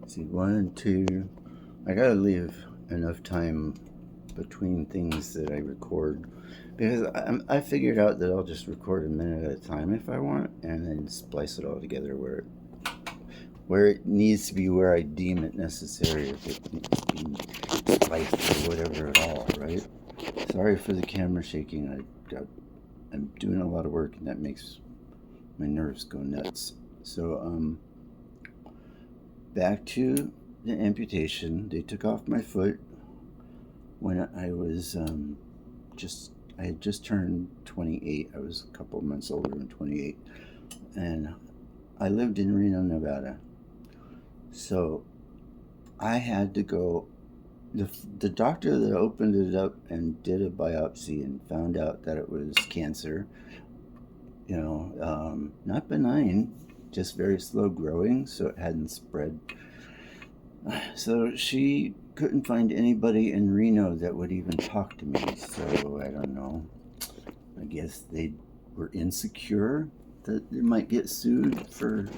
See, one and two. I gotta leave enough time between things that I record because I figured out that I'll just record a minute at a time if I want, and then splice it all together where it needs to be, where I deem it necessary, if it needs to be spliced or whatever at all. Right? Sorry for the camera shaking. I'm doing a lot of work, and that makes my nerves go nuts. So back to the amputation. They took off my foot when I was just I had just turned 28. I was a couple months older than 28, and I lived in Reno, Nevada. So I had to go. The doctor that opened it up and did a biopsy and found out that it was cancer. Not benign, just very slow growing, so it hadn't spread. So she couldn't find anybody in Reno that would even talk to me. So I don't know. I guess they were insecure that they might get sued for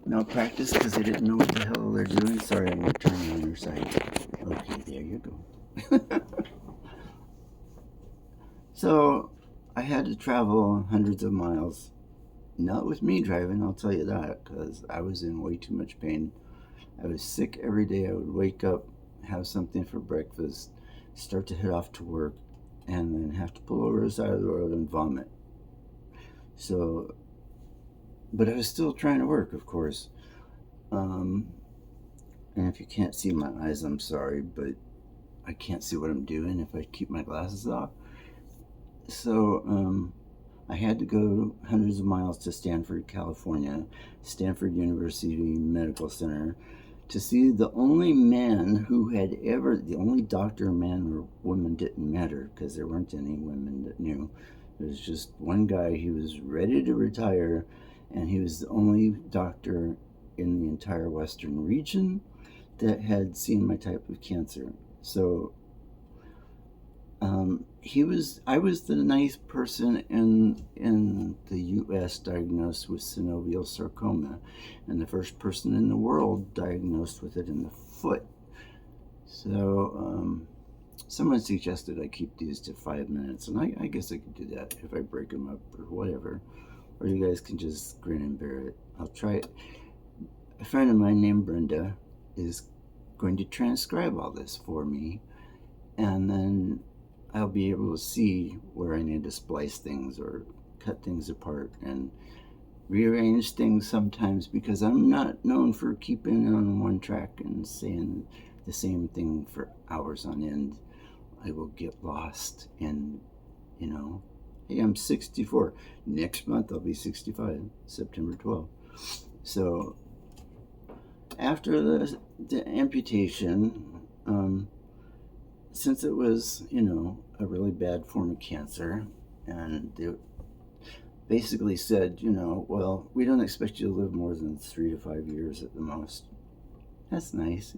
malpractice because they didn't know what the hell they're doing. Sorry, I'm going to turn on your side. Okay, there you go. So I had to travel hundreds of miles. Not with me driving, I'll tell you that, because I was in way too much pain. I was sick every day. I would wake up, have something for breakfast, start to head off to work, and then have to pull over the side of the road and vomit. So, but I was still trying to work, of course. Um, and if you can't see my eyes, I'm sorry, but I can't see what I'm doing if I keep my glasses off. So, I had to go hundreds of miles to Stanford, California, Stanford University Medical Center, to see the only man who had ever, the only doctor, man or woman, didn't matter because there weren't any women that knew. There was just one guy. He was ready to retire, and he was the only doctor in the entire Western region that had seen my type of cancer. So I was the ninth person in the U.S. diagnosed with synovial sarcoma, and the first person in the world diagnosed with it in the foot. So someone suggested I keep these to 5 minutes, and I guess I could do that if I break them up or whatever. Or you guys can just grin and bear it. I'll try it. A friend of mine named Brenda is going to transcribe all this for me, and then I'll be able to see where I need to splice things or cut things apart and rearrange things sometimes, because I'm not known for keeping on one track and saying the same thing for hours on end. I will get lost and, hey, I'm 64. Next month I'll be 65, September 12th. So after the amputation, since it was, a really bad form of cancer, and they basically said, well, we don't expect you to live more than 3 to 5 years at the most. That's nice,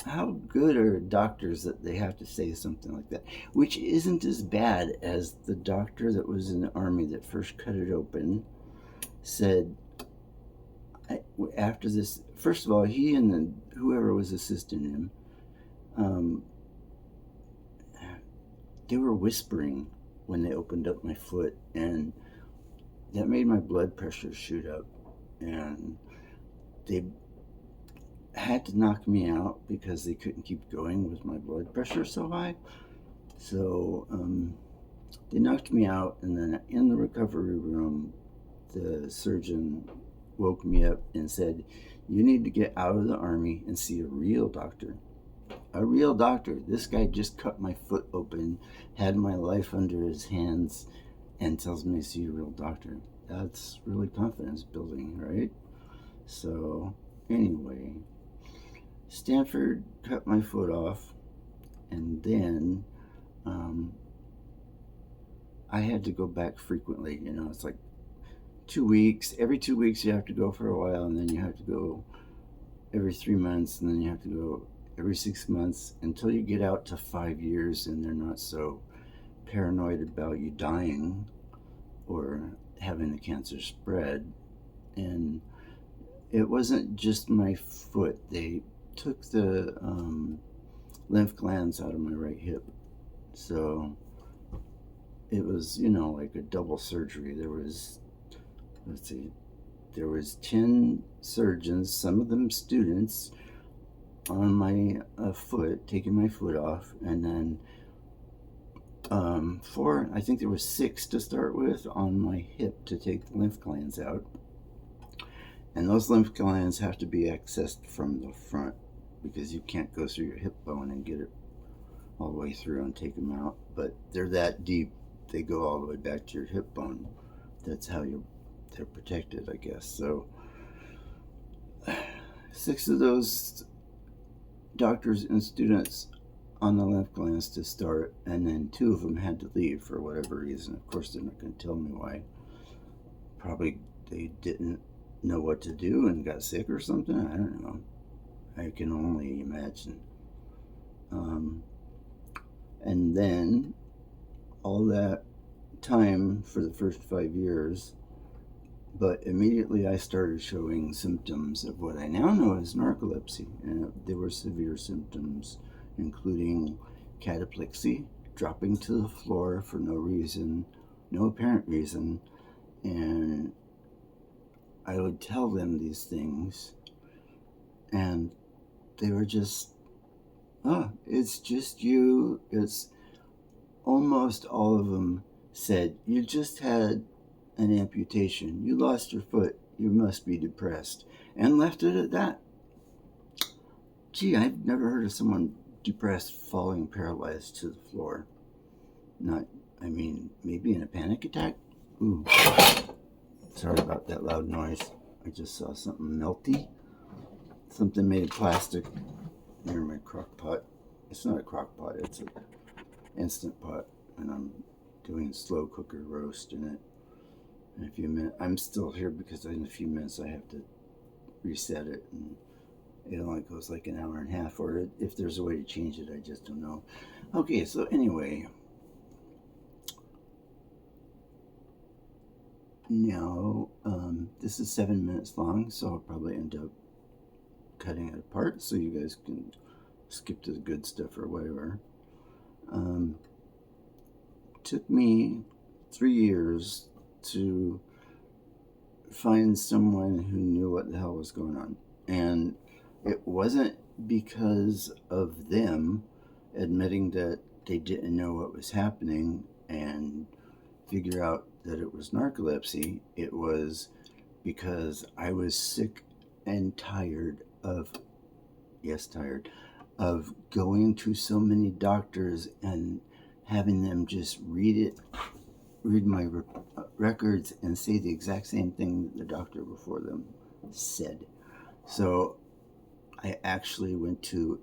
How good are doctors that they have to say something like that? Which isn't as bad as the doctor that was in the army that first cut it open said, after this, first of all, he and whoever was assisting him, um, they were whispering when they opened up my foot, and that made my blood pressure shoot up. And they had to knock me out because they couldn't keep going with my blood pressure so high. So they knocked me out, and then in the recovery room, the surgeon woke me up and said, "You need to get out of the army and see a real doctor." A real doctor. This guy just cut my foot open, had my life under his hands, and tells me to see a real doctor. That's really confidence building, right? So, anyway, Stanford cut my foot off, and then I had to go back frequently. It's like 2 weeks. Every 2 weeks, you have to go for a while, and then you have to go every 3 months, and then you have to go every 6 months until you get out to 5 years, and they're not so paranoid about you dying or having the cancer spread. And it wasn't just my foot. They took the lymph glands out of my right hip. So it was, like a double surgery. Let's see, there was 10 surgeons, some of them students, on my foot, taking my foot off, and then four, I think there was 6 to start with on my hip to take the lymph glands out. And those lymph glands have to be accessed from the front because you can't go through your hip bone and get it all the way through and take them out. But they're that deep, they go all the way back to your hip bone. That's how they're protected, I guess. So 6 of those doctors and students on the lymph glands to start, and then 2 of them had to leave for whatever reason. Of course, they're not going to tell me why. Probably they didn't know what to do and got sick or something. I don't know. I can only imagine. And then all that time for the first 5 years, but immediately I started showing symptoms of what I now know as narcolepsy. And there were severe symptoms, including cataplexy, dropping to the floor for no reason, no apparent reason. And I would tell them these things, and they were just, it's just you. It's almost all of them said, you just had an amputation. You lost your foot. You must be depressed. And left it at that. Gee, I've never heard of someone depressed falling paralyzed to the floor. Maybe in a panic attack? Ooh. Sorry about that loud noise. I just saw something melty. Something made of plastic near my crock pot. It's not a crock pot, it's an Instant Pot. And I'm doing slow cooker roast in it. In a few minutes, I'm still here because in a few minutes I have to reset it, and it only goes like an hour and a half, or if there's a way to change it, I just don't know. Okay, so anyway, now this is 7 minutes long, so I'll probably end up cutting it apart so you guys can skip to the good stuff or whatever. Took me 3 years to find someone who knew what the hell was going on. And it wasn't because of them admitting that they didn't know what was happening and figure out that it was narcolepsy. It was because I was sick and tired of going to so many doctors and having them just read my records and say the exact same thing that the doctor before them said. So I actually went to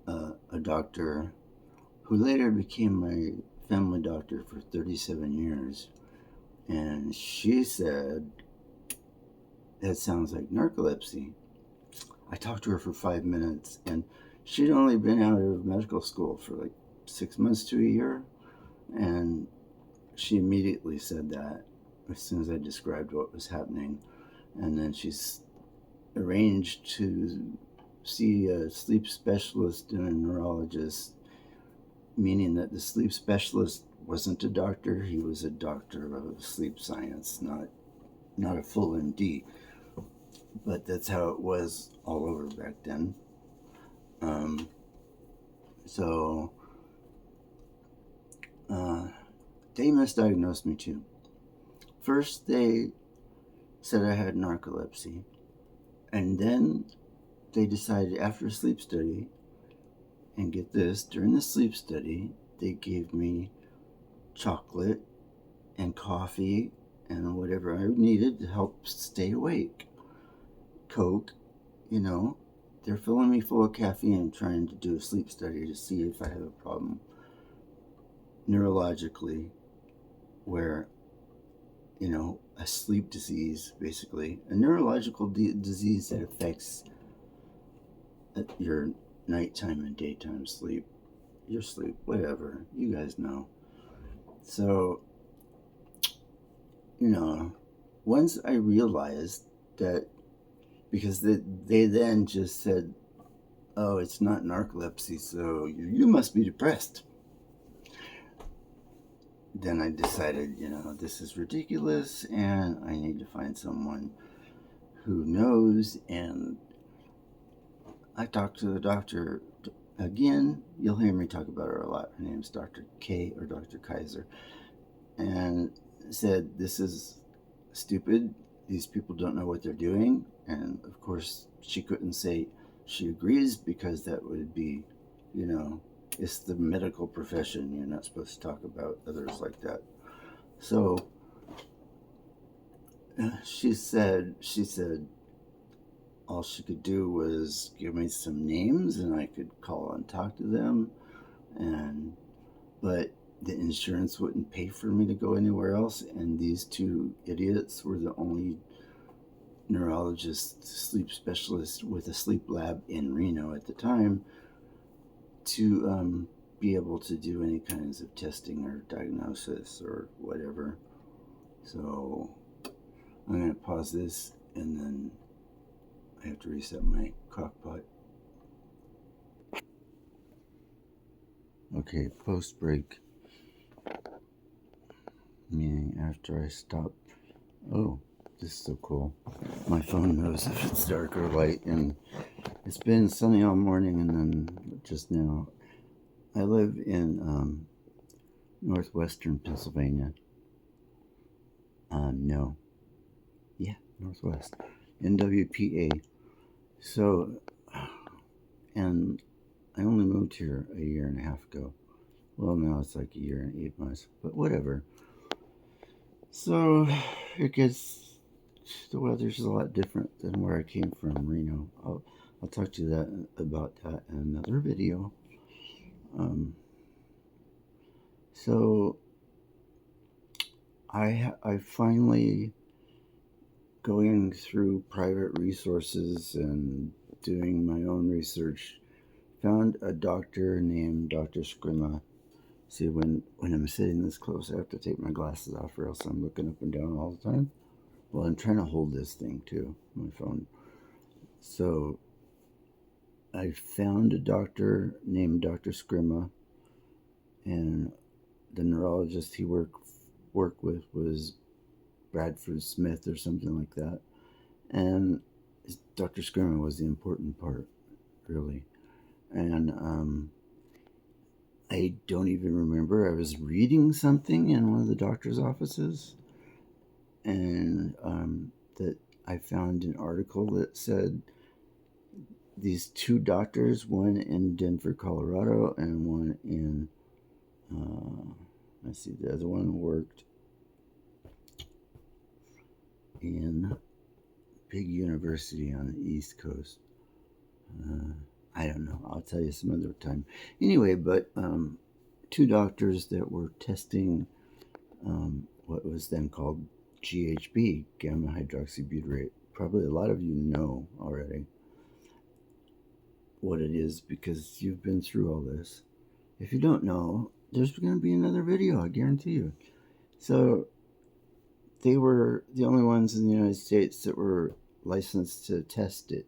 a doctor who later became my family doctor for 37 years. And she said, that sounds like narcolepsy. I talked to her for 5 minutes, and she'd only been out of medical school for like 6 months to a year. And she immediately said that as soon as I described what was happening. And then she's arranged to see a sleep specialist and a neurologist, meaning that the sleep specialist wasn't a doctor. He was a doctor of sleep science, not a full MD. But that's how it was all over back then. They misdiagnosed me too. First, they said I had narcolepsy. And then they decided after a sleep study, and get this, during the sleep study, they gave me chocolate and coffee and whatever I needed to help stay awake. Coke, they're filling me full of caffeine trying to do a sleep study to see if I have a problem neurologically where, a sleep disease, basically, a neurological disease that affects your nighttime and daytime sleep, your sleep, whatever, you guys know. So, once I realized that because they then just said, oh, it's not narcolepsy, so you must be depressed. Then I decided, this is ridiculous and I need to find someone who knows. And I talked to the doctor again. You'll hear me talk about her a lot. Her name's Dr. K or Dr. Kaiser. And said, this is stupid. These people don't know what they're doing. And of course, she couldn't say she agrees because that would be, it's the medical profession. You're not supposed to talk about others like that. So she said all she could do was give me some names and I could call and talk to them. But the insurance wouldn't pay for me to go anywhere else. And these two idiots were the only neurologist, sleep specialist with a sleep lab in Reno at the time to be able to do any kinds of testing or diagnosis or whatever. So I'm going to pause this and then I have to reset my crockpot. Okay, post break. Meaning after I stop. Oh, this is so cool. My phone knows if it's dark or light, and it's been sunny all morning, and then just now. I live in northwestern Pennsylvania. Northwest. NWPA. So, and I only moved here a year and a half ago. Well, now it's like a year and 8 months, but whatever. So, the weather's a lot different than where I came from, Reno. I'll talk to you about that in another video. So I finally, going through private resources and doing my own research, found a doctor named Dr. Scrima. See, when I'm sitting this close, I have to take my glasses off or else I'm looking up and down all the time. Well, I'm trying to hold this thing too, my phone. So I found a doctor named Dr. Scrima, and the neurologist he worked with was Bradford Smith or something like that. And Dr. Scrima was the important part, really. And I don't even remember. I was reading something in one of the doctor's offices, and that I found an article that said these two doctors, one in Denver, Colorado, and one in, the other one worked in big university on the East Coast. I don't know. I'll tell you some other time. Anyway, but two doctors that were testing what was then called GHB, gamma hydroxybutyrate. Probably a lot of you know already what it is because you've been through all this. If you don't know, there's going to be another video, I guarantee you. So they were the only ones in the United States that were licensed to test it.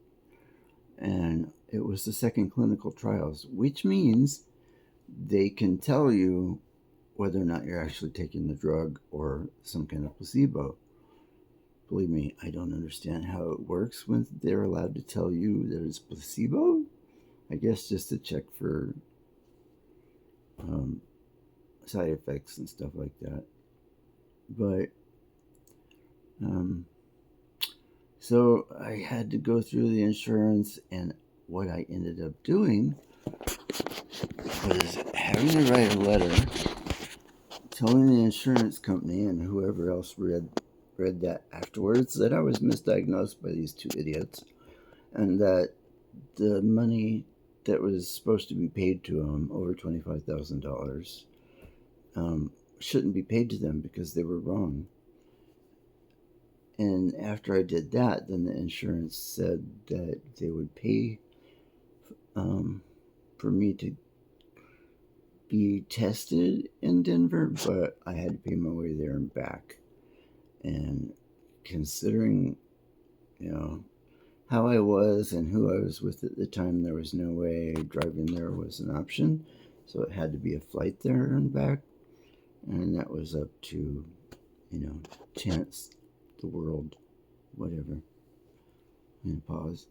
And it was the second clinical trials, which means they can tell you whether or not you're actually taking the drug or some kind of placebo. Believe me, I don't understand how it works when they're allowed to tell you that it's placebo. I guess just to check for side effects and stuff like that. But so I had to go through the insurance, and what I ended up doing was having to write a letter telling the insurance company and whoever else read that afterwards that I was misdiagnosed by these two idiots, and that the money that was supposed to be paid to them, over $25,000, shouldn't be paid to them because they were wrong. And after I did that, then the insurance said that they would pay for me to be tested in Denver, but I had to pay my way there and back. And considering, how I was and who I was with at the time, there was no way driving there was an option. So it had to be a flight there and back. And that was up to, chance, the world, whatever. And pause.